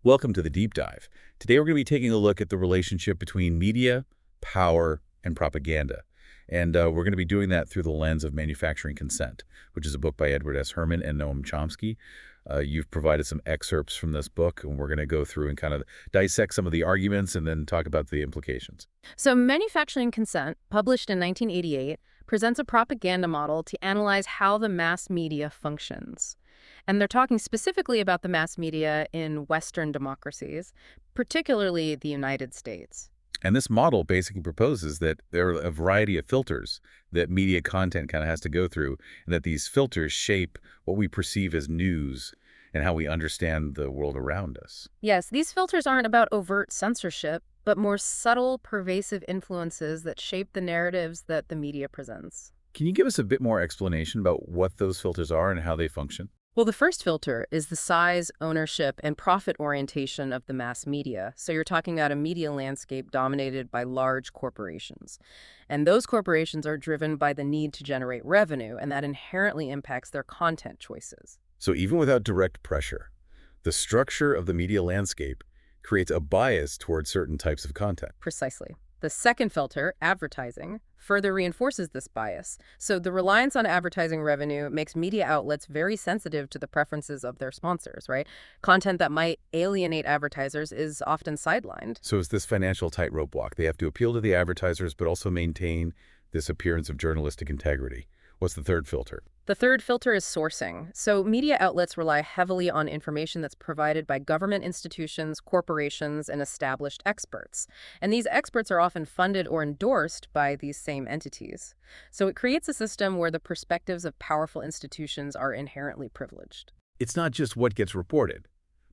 Welcome to the Deep Dive. Today we're going to be taking a look at the relationship between media, power, and propaganda. And we're going to be doing that through the lens of Manufacturing Consent, which is a book by Edward S. Herman and Noam Chomsky. You've provided some excerpts from this book, and we're going to go through and kind of dissect some of the arguments and then talk about the implications. So Manufacturing Consent, published in 1988, presents a propaganda model to analyze how the mass media functions. And they're talking specifically about the mass media in Western democracies, particularly the United States. And this model basically proposes that there are a variety of filters that media content kind of has to go through, and that these filters shape what we perceive as news and how we understand the world around us. Yes, these filters aren't about overt censorship, but more subtle, pervasive influences that shape the narratives that the media presents. Can you give us a bit more explanation about what those filters are and how they function? Well, the first filter is the size, ownership, and profit orientation of the mass media. So you're talking about a media landscape dominated by large corporations. And those corporations are driven by the need to generate revenue, and that inherently impacts their content choices. So even without direct pressure, the structure of the media landscape creates a bias towards certain types of content. Precisely. The second filter, advertising, further reinforces this bias. So the reliance on advertising revenue makes media outlets very sensitive to the preferences of their sponsors, right? Content that might alienate advertisers is often sidelined. So it's this financial tightrope walk. They have to appeal to the advertisers, but also maintain this appearance of journalistic integrity. What's the third filter? The third filter is sourcing. So media outlets rely heavily on information that's provided by government institutions, corporations, and established experts. And these experts are often funded or endorsed by these same entities. So it creates a system where the perspectives of powerful institutions are inherently privileged. It's not just what gets reported,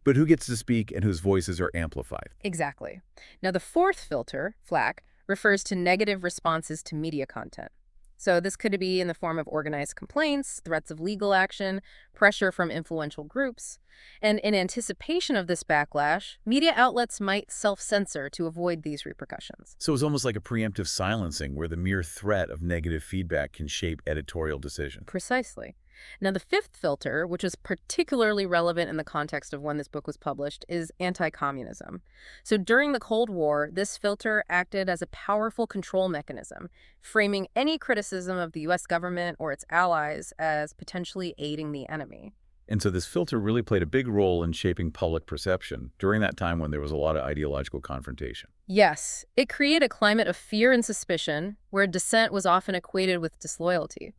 but who gets to speak and whose voices are amplified. Exactly. Now, the fourth filter, FLAC, refers to negative responses to media content. So this could be in the form of organized complaints, threats of legal action, pressure from influential groups. And in anticipation of this backlash, media outlets might self-censor to avoid these repercussions. So it's almost like a preemptive silencing where the mere threat of negative feedback can shape editorial decision. Precisely. Now, the fifth filter, which is particularly relevant in the context of when this book was published, is anti-communism. So during the Cold War, this filter acted as a powerful control mechanism, framing any criticism of the U.S. government or its allies as potentially aiding the enemy. And so this filter really played a big role in shaping public perception during that time when there was a lot of ideological confrontation. Yes, it created a climate of fear and suspicion, where dissent was often equated with disloyalty.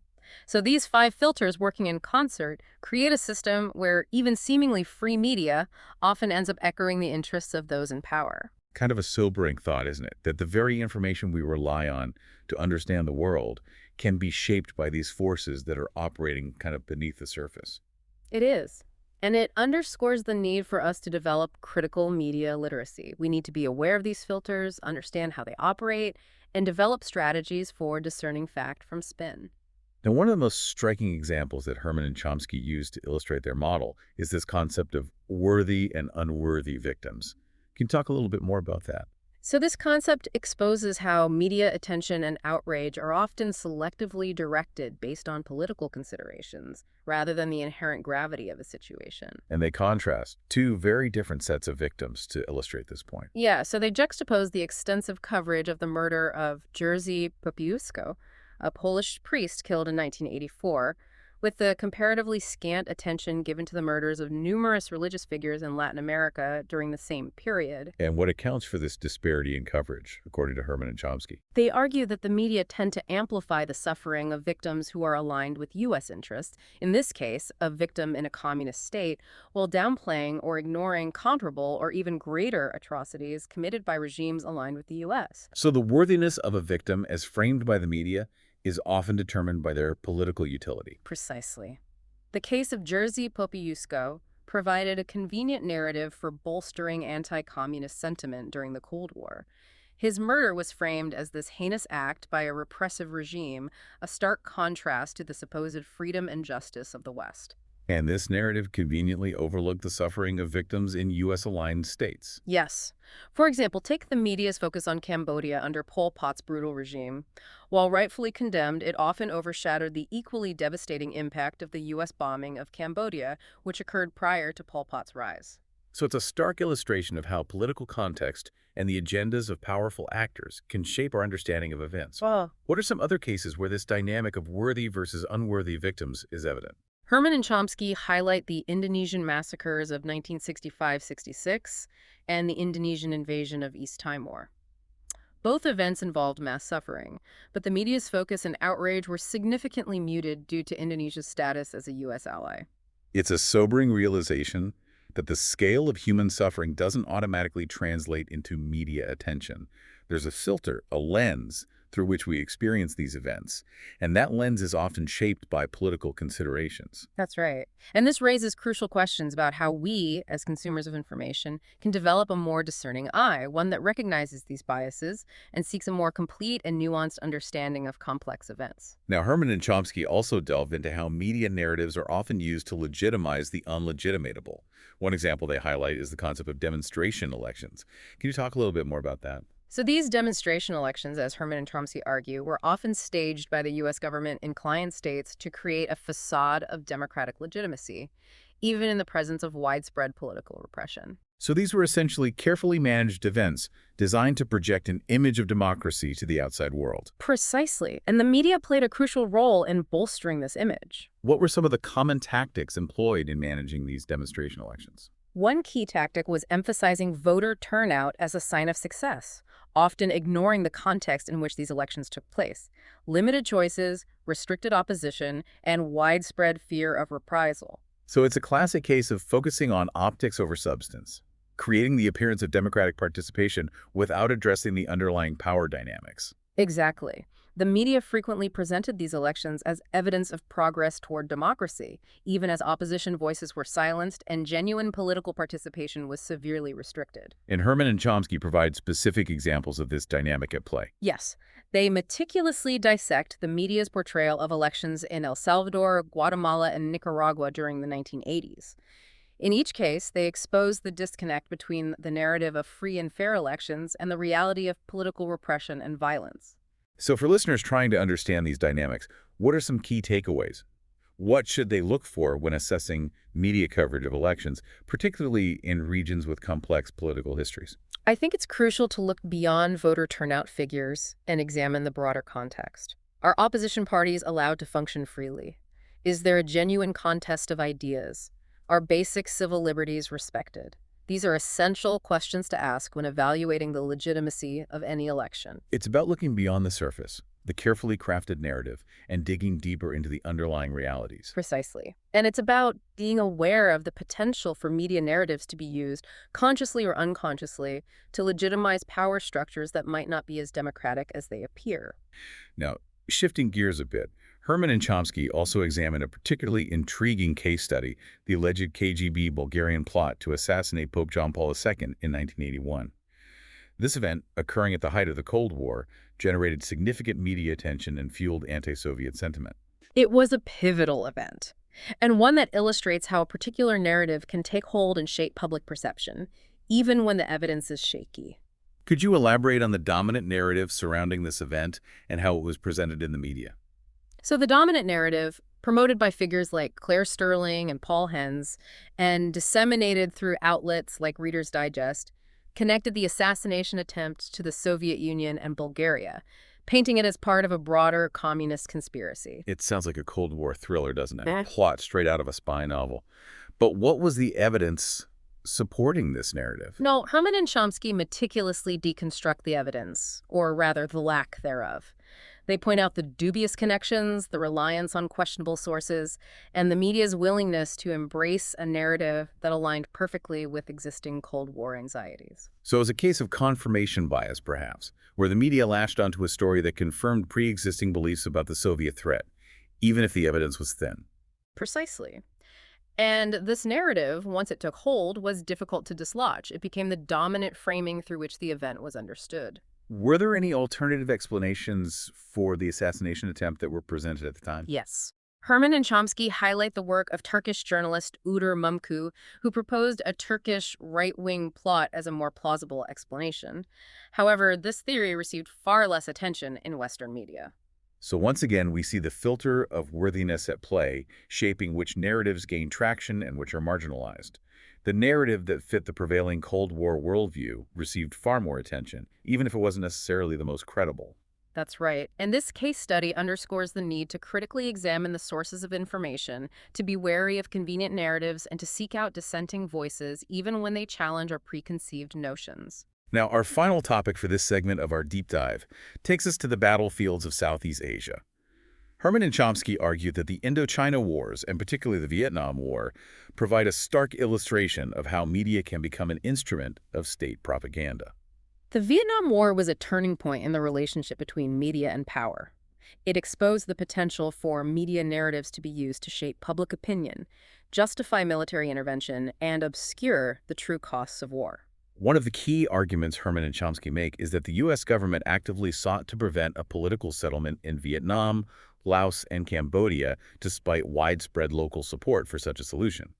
So these five filters working in concert create a system where even seemingly free media often ends up echoing the interests of those in power. Kind of a sobering thought, isn't it? That the very information we rely on to understand the world can be shaped by these forces that are operating kind of beneath the surface. It is. And it underscores the need for us to develop critical media literacy. We need to be aware of these filters, understand how they operate, and develop strategies for discerning fact from spin. Now, one of the most striking examples that Herman and Chomsky used to illustrate their model is this concept of worthy and unworthy victims. Can you talk a little bit more about that? So this concept exposes how media attention and outrage are often selectively directed based on political considerations, rather than the inherent gravity of a situation. And they contrast two very different sets of victims to illustrate this point. Yeah, so they juxtapose the extensive coverage of the murder of Jerzy Popiełuszko, a Polish priest killed in 1984, with the comparatively scant attention given to the murders of numerous religious figures in Latin America during the same period. And what accounts for this disparity in coverage, according to Herman and Chomsky? They argue that the media tend to amplify the suffering of victims who are aligned with U.S. interests, in this case, a victim in a communist state, while downplaying or ignoring comparable or even greater atrocities committed by regimes aligned with the U.S. So the worthiness of a victim, as framed by the media, is often determined by their political utility. Precisely. The case of Jerzy Popiełuszko provided a convenient narrative for bolstering anti-communist sentiment during the Cold War. His murder was framed as this heinous act by a repressive regime, a stark contrast to the supposed freedom and justice of the West. And this narrative conveniently overlooked the suffering of victims in U.S.-aligned states. Yes. For example, take the media's focus on Cambodia under Pol Pot's brutal regime. While rightfully condemned, it often overshadowed the equally devastating impact of the U.S. bombing of Cambodia, which occurred prior to Pol Pot's rise. So it's a stark illustration of how political context and the agendas of powerful actors can shape our understanding of events. Well, What are some other cases where this dynamic of worthy versus unworthy victims is evident? Herman and Chomsky highlight the Indonesian massacres of 1965-66 and the Indonesian invasion of East Timor. Both events involved mass suffering, but the media's focus and outrage were significantly muted due to Indonesia's status as a U.S. ally. It's a sobering realization that the scale of human suffering doesn't automatically translate into media attention. There's a filter, a lens, through which we experience these events, and that lens is often shaped by political considerations. That's right. And this raises crucial questions about how we, as consumers of information, can develop a more discerning eye, one that recognizes these biases and seeks a more complete and nuanced understanding of complex events. Now, Herman and Chomsky also delve into how media narratives are often used to legitimize the unlegitimatable. One example they highlight is the concept of demonstration elections. Can you talk a little bit more about that? So these demonstration elections, as Herman and Chomsky argue, were often staged by the U.S. government in client states to create a facade of democratic legitimacy, even in the presence of widespread political repression. So these were essentially carefully managed events designed to project an image of democracy to the outside world. Precisely. And the media played a crucial role in bolstering this image. What were some of the common tactics employed in managing these demonstration elections? One key tactic was emphasizing voter turnout as a sign of success, often ignoring the context in which these elections took place. Limited choices, restricted opposition, and widespread fear of reprisal. So it's a classic case of focusing on optics over substance, creating the appearance of democratic participation without addressing the underlying power dynamics. Exactly. The media frequently presented these elections as evidence of progress toward democracy, even as opposition voices were silenced and genuine political participation was severely restricted. And Herman and Chomsky provide specific examples of this dynamic at play. Yes, they meticulously dissect the media's portrayal of elections in El Salvador, Guatemala, and Nicaragua during the 1980s. In each case, they expose the disconnect between the narrative of free and fair elections and the reality of political repression and violence. So for listeners trying to understand these dynamics, what are some key takeaways? What should they look for when assessing media coverage of elections, particularly in regions with complex political histories? I think it's crucial to look beyond voter turnout figures and examine the broader context. Are opposition parties allowed to function freely? Is there a genuine contest of ideas? Are basic civil liberties respected? These are essential questions to ask when evaluating the legitimacy of any election. It's about looking beyond the surface, the carefully crafted narrative, and digging deeper into the underlying realities. Precisely. And it's about being aware of the potential for media narratives to be used, consciously or unconsciously, to legitimize power structures that might not be as democratic as they appear. Now, shifting gears a bit, Herman and Chomsky also examine a particularly intriguing case study, the alleged KGB Bulgarian plot to assassinate Pope John Paul II in 1981. This event, occurring at the height of the Cold War, generated significant media attention and fueled anti-Soviet sentiment. It was a pivotal event, and one that illustrates how a particular narrative can take hold and shape public perception, even when the evidence is shaky. Could you elaborate on the dominant narrative surrounding this event and how it was presented in the media? So the dominant narrative, promoted by figures like Claire Sterling and Paul Hens, and disseminated through outlets like Reader's Digest, connected the assassination attempt to the Soviet Union and Bulgaria, painting it as part of a broader communist conspiracy. It sounds like a Cold War thriller, doesn't it? Eh. A plot straight out of a spy novel. But what was the evidence supporting this narrative? No, Herman and Chomsky meticulously deconstruct the evidence, or rather the lack thereof. They point out the dubious connections, the reliance on questionable sources, and the media's willingness to embrace a narrative that aligned perfectly with existing Cold War anxieties. So it was a case of confirmation bias, perhaps, where the media latched onto a story that confirmed pre-existing beliefs about the Soviet threat, even if the evidence was thin. Precisely. And this narrative, once it took hold, was difficult to dislodge. It became the dominant framing through which the event was understood. Were there any alternative explanations for the assassination attempt that were presented at the time? Yes. Herman and Chomsky highlight the work of Turkish journalist Uğur Mumcu, who proposed a Turkish right-wing plot as a more plausible explanation. However, this theory received far less attention in Western media. So once again, we see the filter of worthiness at play, shaping which narratives gain traction and which are marginalized. The narrative that fit the prevailing Cold War worldview received far more attention, even if it wasn't necessarily the most credible. That's right. And this case study underscores the need to critically examine the sources of information, to be wary of convenient narratives, and to seek out dissenting voices even when they challenge our preconceived notions. Now, our final topic for this segment of our deep dive takes us to the battlefields of Southeast Asia. Herman and Chomsky argued that the Indochina Wars, and particularly the Vietnam War, provide a stark illustration of how media can become an instrument of state propaganda. The Vietnam War was a turning point in the relationship between media and power. It exposed the potential for media narratives to be used to shape public opinion, justify military intervention, and obscure the true costs of war. One of the key arguments Herman and Chomsky make is that the U.S. government actively sought to prevent a political settlement in Vietnam, Laos, and Cambodia, despite widespread local support for such a solution.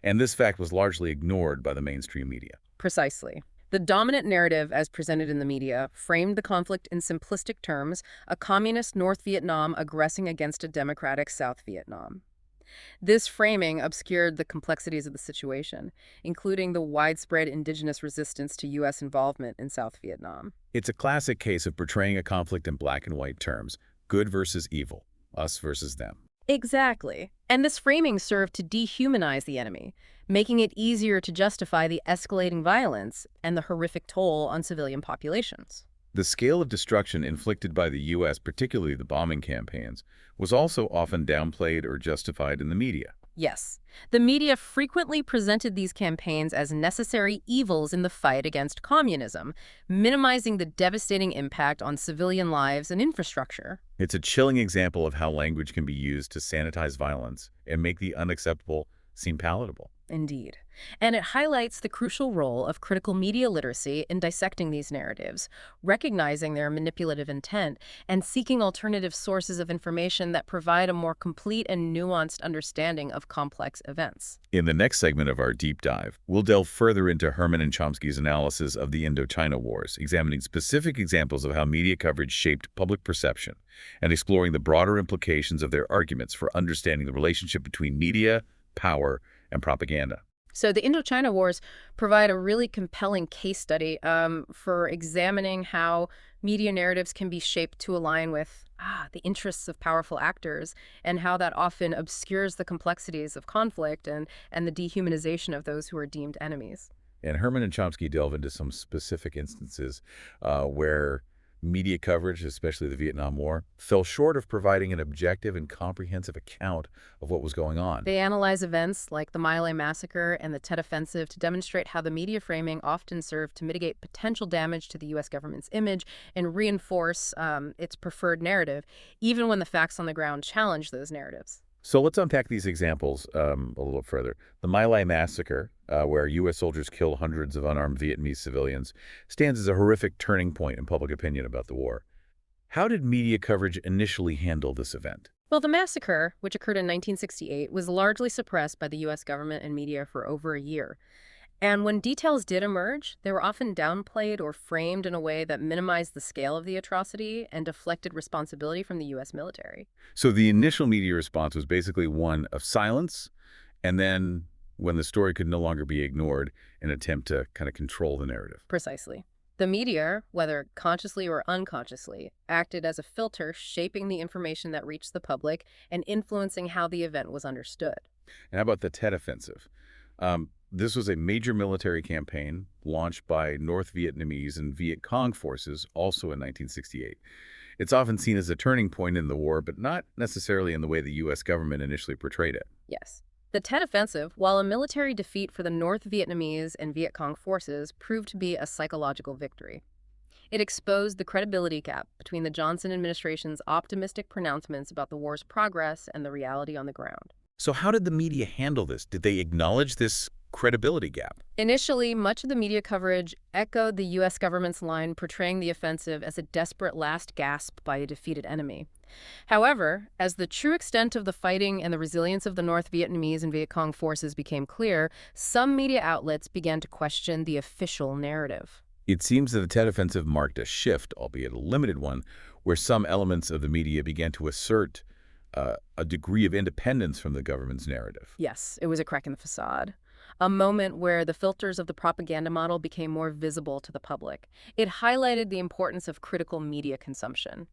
And this fact was largely ignored by the mainstream media. Precisely. The dominant narrative, as presented in the media, framed the conflict in simplistic terms: a communist North Vietnam aggressing against a democratic South Vietnam. This framing obscured the complexities of the situation, including the widespread indigenous resistance to U.S. involvement in South Vietnam. It's a classic case of portraying a conflict in black and white terms, good versus evil, us versus them. Exactly. And this framing served to dehumanize the enemy, making it easier to justify the escalating violence and the horrific toll on civilian populations. The scale of destruction inflicted by the U.S., particularly the bombing campaigns, was also often downplayed or justified in the media. Yes, the media frequently presented these campaigns as necessary evils in the fight against communism, minimizing the devastating impact on civilian lives and infrastructure. It's a chilling example of how language can be used to sanitize violence and make the unacceptable seem palatable. Indeed. And it highlights the crucial role of critical media literacy in dissecting these narratives, recognizing their manipulative intent, and seeking alternative sources of information that provide a more complete and nuanced understanding of complex events. In the next segment of our deep dive, we'll delve further into Herman and Chomsky's analysis of the Indochina Wars, examining specific examples of how media coverage shaped public perception, and exploring the broader implications of their arguments for understanding the relationship between media, power, and propaganda. So the Indochina Wars provide a really compelling case study for examining how media narratives can be shaped to align with the interests of powerful actors, and how that often obscures the complexities of conflict and the dehumanization of those who are deemed enemies. And Herman and Chomsky delve into some specific instances where media coverage, especially the Vietnam War, fell short of providing an objective and comprehensive account of what was going on. They analyze events like the My Lai massacre and the Tet Offensive to demonstrate how the media framing often served to mitigate potential damage to the U.S. government's image and reinforce its preferred narrative, even when the facts on the ground challenge those narratives. So let's unpack these examples a little further. The My Lai massacre, where U.S. soldiers killed hundreds of unarmed Vietnamese civilians, stands as a horrific turning point in public opinion about the war. How did media coverage initially handle this event? Well, the massacre, which occurred in 1968, was largely suppressed by the U.S. government and media for over a year. And when details did emerge, they were often downplayed or framed in a way that minimized the scale of the atrocity and deflected responsibility from the U.S. military. So the initial media response was basically one of silence, and then when the story could no longer be ignored, an attempt to kind of control the narrative. Precisely. The media, whether consciously or unconsciously, acted as a filter, shaping the information that reached the public and influencing how the event was understood. And how about the Tet Offensive? This was a major military campaign launched by North Vietnamese and Viet Cong forces, also in 1968. It's often seen as a turning point in the war, but not necessarily in the way the U.S. government initially portrayed it. Yes. The Tet Offensive, while a military defeat for the North Vietnamese and Viet Cong forces, proved to be a psychological victory. It exposed the credibility gap between the Johnson administration's optimistic pronouncements about the war's progress and the reality on the ground. So how did the media handle this? Did they acknowledge this credibility gap? Initially, much of the media coverage echoed the U.S. government's line, portraying the offensive as a desperate last gasp by a defeated enemy. However, as the true extent of the fighting and the resilience of the North Vietnamese and Viet Cong forces became clear, some media outlets began to question the official narrative. It seems that the Tet Offensive marked a shift, albeit a limited one, where some elements of the media began to assert a degree of independence from the government's narrative. Yes, it was a crack in the facade. a moment where the filters of the propaganda model became more visible to the public. It highlighted the importance of critical media consumption,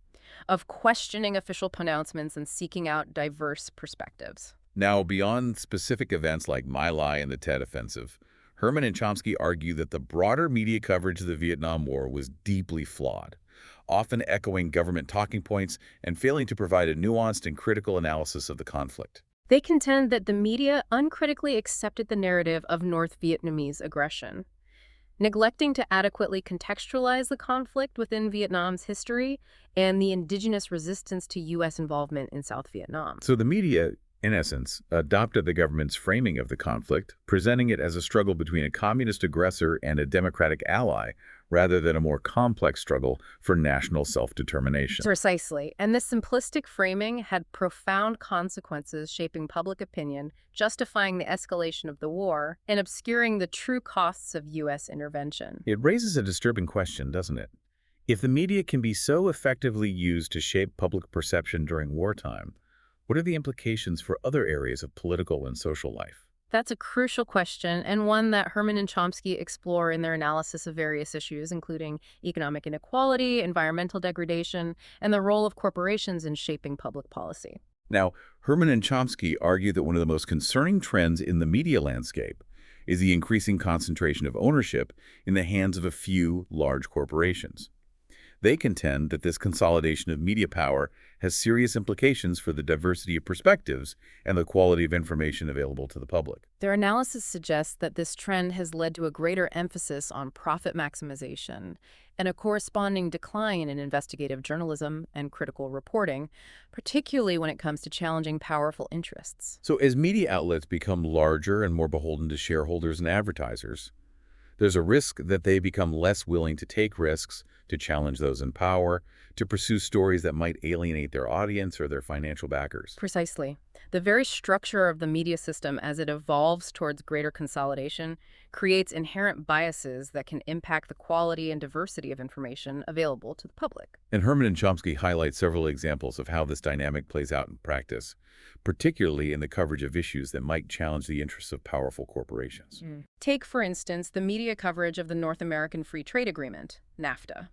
of questioning official pronouncements and seeking out diverse perspectives. Now, beyond specific events like My Lai and the Tet Offensive, Herman and Chomsky argue that the broader media coverage of the Vietnam War was deeply flawed, often echoing government talking points and failing to provide a nuanced and critical analysis of the conflict. They contend that the media uncritically accepted the narrative of North Vietnamese aggression, neglecting to adequately contextualize the conflict within Vietnam's history and the indigenous resistance to U.S. involvement in South Vietnam. So the media, in essence, adopted the government's framing of the conflict, presenting it as a struggle between a communist aggressor and a democratic ally, rather than a more complex struggle for national self-determination. Precisely. And this simplistic framing had profound consequences shaping public opinion, justifying the escalation of the war, and obscuring the true costs of U.S. intervention. It raises a disturbing question, doesn't it? If the media can be so effectively used to shape public perception during wartime, what are the implications for other areas of political and social life? That's a crucial question, and one that Herman and Chomsky explore in their analysis of various issues, including economic inequality, environmental degradation, and the role of corporations in shaping public policy. Now, Herman and Chomsky argue that one of the most concerning trends in the media landscape is the increasing concentration of ownership in the hands of a few large corporations. They contend that this consolidation of media power has serious implications for the diversity of perspectives and the quality of information available to the public. Their analysis suggests that this trend has led to a greater emphasis on profit maximization and a corresponding decline in investigative journalism and critical reporting, particularly when it comes to challenging powerful interests. So as media outlets become larger and more beholden to shareholders and advertisers, there's a risk that they become less willing to take risks, to challenge those in power, to pursue stories that might alienate their audience or their financial backers. Precisely. The very structure of the media system as it evolves towards greater consolidation creates inherent biases that can impact the quality and diversity of information available to the public. And Herman and Chomsky highlight several examples of how this dynamic plays out in practice, particularly in the coverage of issues that might challenge the interests of powerful corporations. Take, for instance, the media coverage of the North American Free Trade Agreement, NAFTA.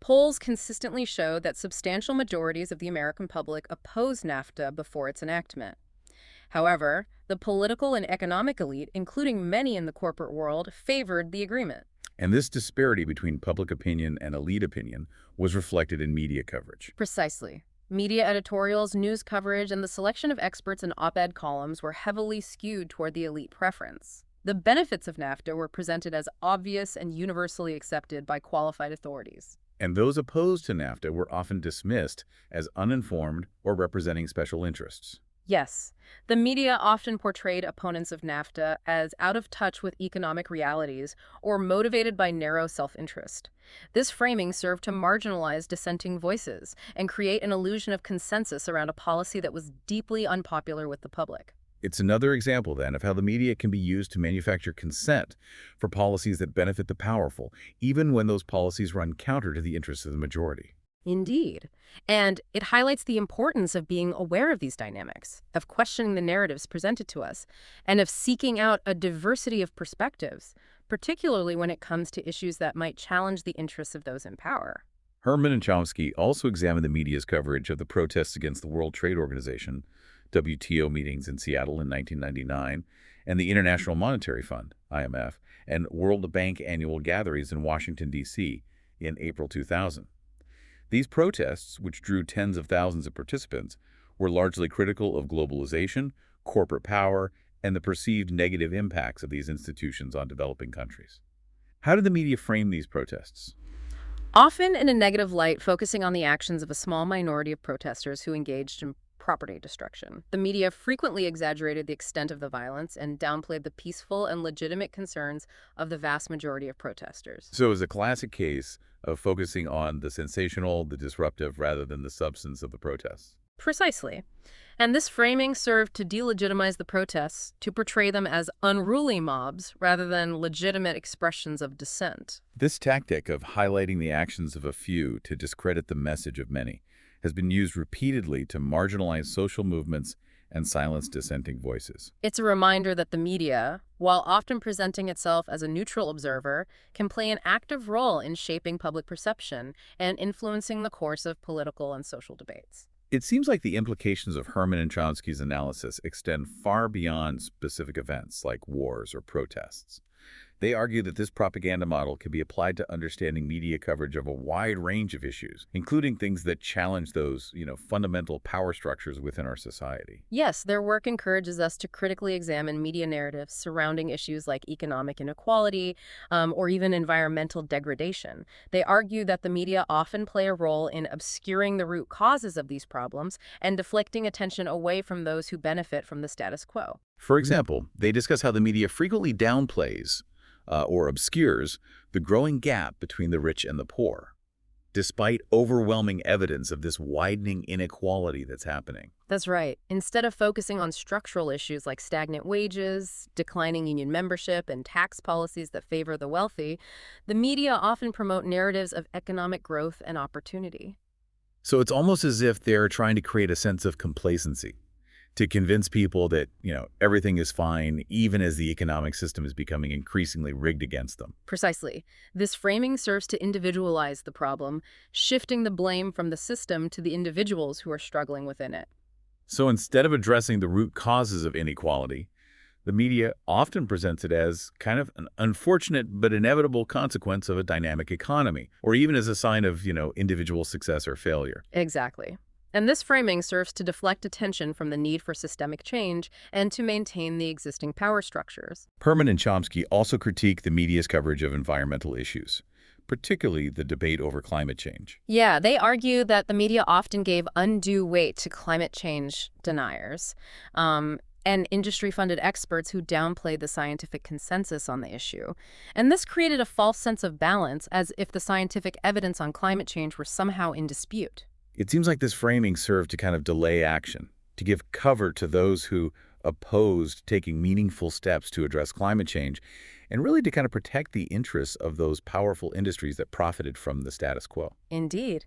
Polls consistently show that substantial majorities of the American public opposed NAFTA before its enactment. However, the political and economic elite, including many in the corporate world, favored the agreement. And this disparity between public opinion and elite opinion was reflected in media coverage. Precisely. Media editorials, news coverage, and the selection of experts in op-ed columns were heavily skewed toward the elite preference. The benefits of NAFTA were presented as obvious and universally accepted by qualified authorities. And those opposed to NAFTA were often dismissed as uninformed or representing special interests. Yes, the media often portrayed opponents of NAFTA as out of touch with economic realities or motivated by narrow self-interest. This framing served to marginalize dissenting voices and create an illusion of consensus around a policy that was deeply unpopular with the public. It's another example, then, of how the media can be used to manufacture consent for policies that benefit the powerful, even when those policies run counter to the interests of the majority. Indeed. And it highlights the importance of being aware of these dynamics, of questioning the narratives presented to us, and of seeking out a diversity of perspectives, particularly when it comes to issues that might challenge the interests of those in power. Herman and Chomsky also examined the media's coverage of the protests against the World Trade Organization, WTO meetings in Seattle in 1999, and the International Monetary Fund, IMF, and World Bank annual gatherings in Washington, D.C. in April 2000. These protests, which drew tens of thousands of participants, were largely critical of globalization, corporate power, and the perceived negative impacts of these institutions on developing countries. How did the media frame these protests? Often in a negative light, focusing on the actions of a small minority of protesters who engaged in property destruction. The media frequently exaggerated the extent of the violence and downplayed the peaceful and legitimate concerns of the vast majority of protesters. So it's a classic case of focusing on the sensational, the disruptive, rather than the substance of the protests. Precisely. And this framing served to delegitimize the protests, to portray them as unruly mobs rather than legitimate expressions of dissent. This tactic of highlighting the actions of a few to discredit the message of many has been used repeatedly to marginalize social movements and silence dissenting voices. It's a reminder that the media, while often presenting itself as a neutral observer, can play an active role in shaping public perception and influencing the course of political and social debates. It seems like the implications of Herman and Chomsky's analysis extend far beyond specific events like wars or protests. They argue that this propaganda model can be applied to understanding media coverage of a wide range of issues, including things that challenge those, fundamental power structures within our society. Yes, their work encourages us to critically examine media narratives surrounding issues like economic inequality or even environmental degradation. They argue that the media often play a role in obscuring the root causes of these problems and deflecting attention away from those who benefit from the status quo. For example, they discuss how the media frequently downplays or obscures the growing gap between the rich and the poor, despite overwhelming evidence of this widening inequality that's happening. That's right. Instead of focusing on structural issues like stagnant wages, declining union membership, and tax policies that favor the wealthy, the media often promote narratives of economic growth and opportunity. So it's almost as if they're trying to create a sense of complacency, to convince people that, everything is fine, even as the economic system is becoming increasingly rigged against them. Precisely. This framing serves to individualize the problem, shifting the blame from the system to the individuals who are struggling within it. So instead of addressing the root causes of inequality, the media often presents it as kind of an unfortunate but inevitable consequence of a dynamic economy, or even as a sign of, individual success or failure. Exactly. And this framing serves to deflect attention from the need for systemic change and to maintain the existing power structures. Herman and Chomsky also critique the media's coverage of environmental issues, particularly the debate over climate change. Yeah, they argue that the media often gave undue weight to climate change deniers and industry-funded experts who downplayed the scientific consensus on the issue. And this created a false sense of balance, as if the scientific evidence on climate change were somehow in dispute. It seems like this framing served to kind of delay action, to give cover to those who opposed taking meaningful steps to address climate change, and really to kind of protect the interests of those powerful industries that profited from the status quo. Indeed.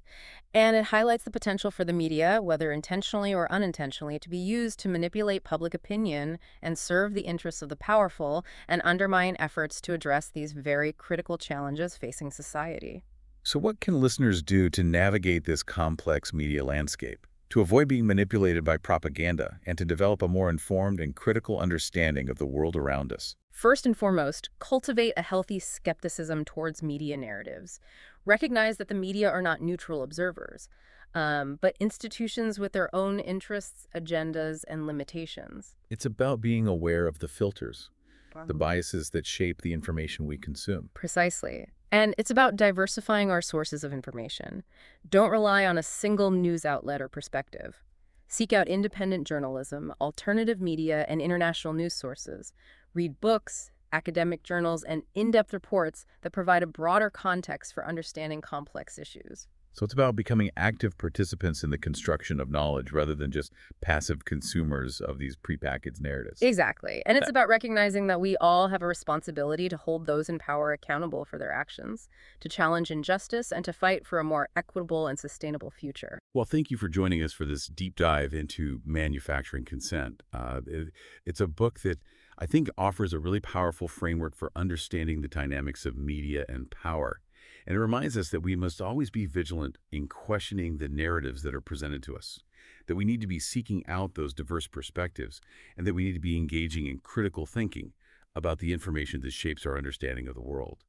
And it highlights the potential for the media, whether intentionally or unintentionally, to be used to manipulate public opinion and serve the interests of the powerful and undermine efforts to address these very critical challenges facing society. So what can listeners do to navigate this complex media landscape, to avoid being manipulated by propaganda, and to develop a more informed and critical understanding of the world around us? First and foremost, cultivate a healthy skepticism towards media narratives. Recognize that the media are not neutral observers, but institutions with their own interests, agendas, and limitations. It's about being aware of the filters, the biases that shape the information we consume. Precisely. And it's about diversifying our sources of information. Don't rely on a single news outlet or perspective. Seek out independent journalism, alternative media, and international news sources. Read books, academic journals, and in-depth reports that provide a broader context for understanding complex issues. So it's about becoming active participants in the construction of knowledge rather than just passive consumers of these prepackaged narratives. Exactly. And it's about recognizing that we all have a responsibility to hold those in power accountable for their actions, to challenge injustice, and to fight for a more equitable and sustainable future. Well, thank you for joining us for this deep dive into manufacturing consent. It's a book that I think offers a really powerful framework for understanding the dynamics of media and power. And it reminds us that we must always be vigilant in questioning the narratives that are presented to us, that we need to be seeking out those diverse perspectives, and that we need to be engaging in critical thinking about the information that shapes our understanding of the world.